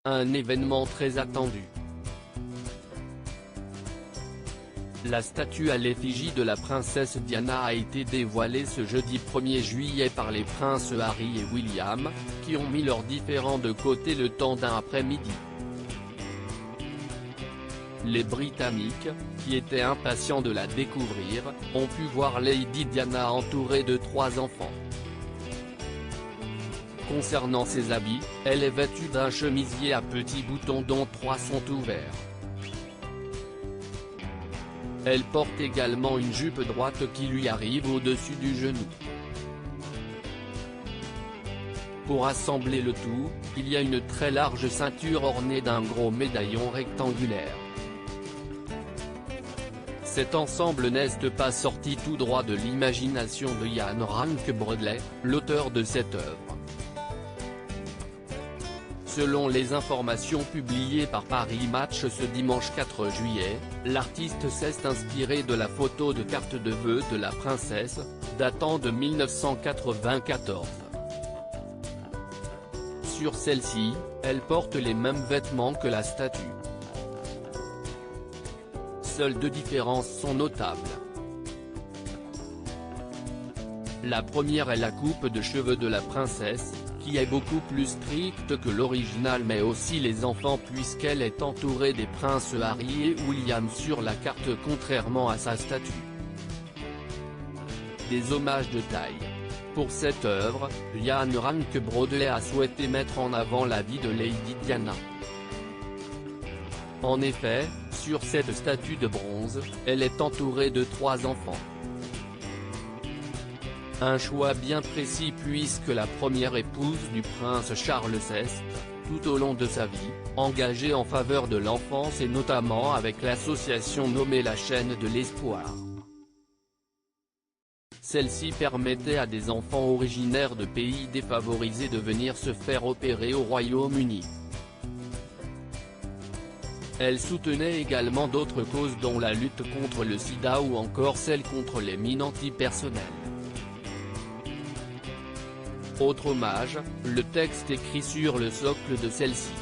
Un événement très attendu. La statue à l'effigie de la princesse Diana a été dévoilée ce jeudi 1er juillet par les princes Harry et William, qui ont mis leurs différends de côté le temps d'un après-midi. Les Britanniques, qui étaient impatients de la découvrir, ont pu voir Lady Diana entourée de 3 enfants. Concernant ses habits, elle est vêtue d'un chemisier à petits boutons dont 3 sont ouverts. Elle porte également une jupe droite qui lui arrive au-dessus du genou. Pour assembler le tout, il y a une très large ceinture ornée d'un gros médaillon rectangulaire. Cet ensemble n'est pas sorti tout droit de l'imagination de Ian Rankin Broadley, l'auteur de cette œuvre. Selon les informations publiées par Paris Match ce dimanche 4 juillet, l'artiste s'est inspiré de la photo de carte de vœux de la princesse, datant de 1994. Sur celle-ci, elle porte les mêmes vêtements que la statue. Seules 2 différences sont notables. La première est la coupe de cheveux de la princesse, qui est beaucoup plus stricte que l'original, mais aussi les enfants puisqu'elle est entourée des princes Harry et William sur la carte contrairement à sa statue. Des hommages de taille. Pour cette œuvre, Ian Rankin Broadley a souhaité mettre en avant la vie de Lady Diana. En effet, sur cette statue de bronze, elle est entourée de 3 enfants. Un choix bien précis puisque la première épouse du prince Charles VI, tout au long de sa vie, engagée en faveur de l'enfance et notamment avec l'association nommée la Chaîne de l'Espoir. Celle-ci permettait à des enfants originaires de pays défavorisés de venir se faire opérer au Royaume-Uni. Elle soutenait également d'autres causes dont la lutte contre le sida ou encore celle contre les mines antipersonnelles. Autre hommage, le texte écrit sur le socle de celle-ci.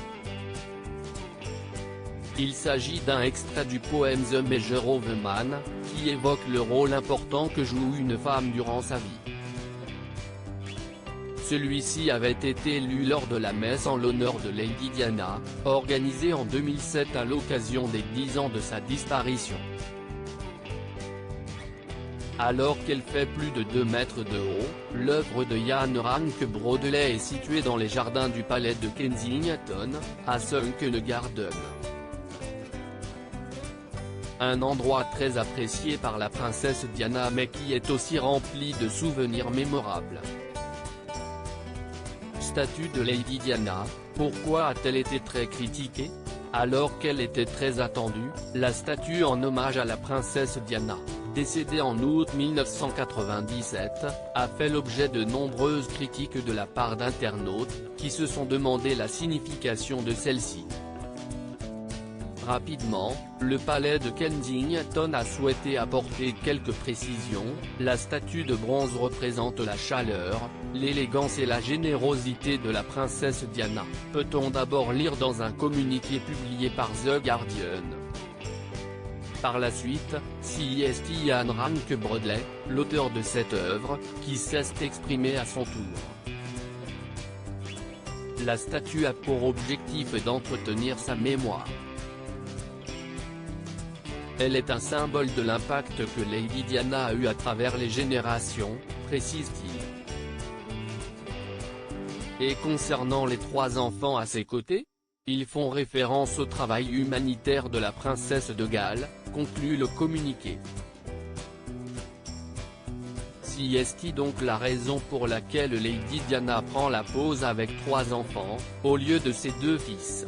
Il s'agit d'un extrait du poème The Measure of a Man, qui évoque le rôle important que joue une femme durant sa vie. Celui-ci avait été lu lors de la messe en l'honneur de Lady Diana, organisée en 2007 à l'occasion des 10 ans de sa disparition. Alors qu'elle fait plus de 2 mètres de haut, l'œuvre de Ian Rankin Broadley est située dans les jardins du palais de Kensington, à Sunken Garden. Un endroit très apprécié par la princesse Diana mais qui est aussi rempli de souvenirs mémorables. Statue de Lady Diana, pourquoi a-t-elle été très critiquée? Alors qu'elle était très attendue, la statue en hommage à la princesse Diana, décédée en août 1997, a fait l'objet de nombreuses critiques de la part d'internautes, qui se sont demandé la signification de celle-ci. Rapidement, le palais de Kensington a souhaité apporter quelques précisions. La statue de bronze représente la chaleur, l'élégance et la générosité de la princesse Diana, peut-on d'abord lire dans un communiqué publié par The Guardian. Par la suite, CST Ian Rankin Broadley, l'auteur de cette œuvre, qui s'est exprimé à son tour. La statue a pour objectif d'entretenir sa mémoire. Elle est un symbole de l'impact que Lady Diana a eu à travers les générations, précise-t-il. Et concernant les 3 enfants à ses côtés, ils font référence au travail humanitaire de la princesse de Galles, conclut le communiqué. CST donc la raison pour laquelle Lady Diana prend la pose avec 3 enfants, au lieu de ses 2 fils.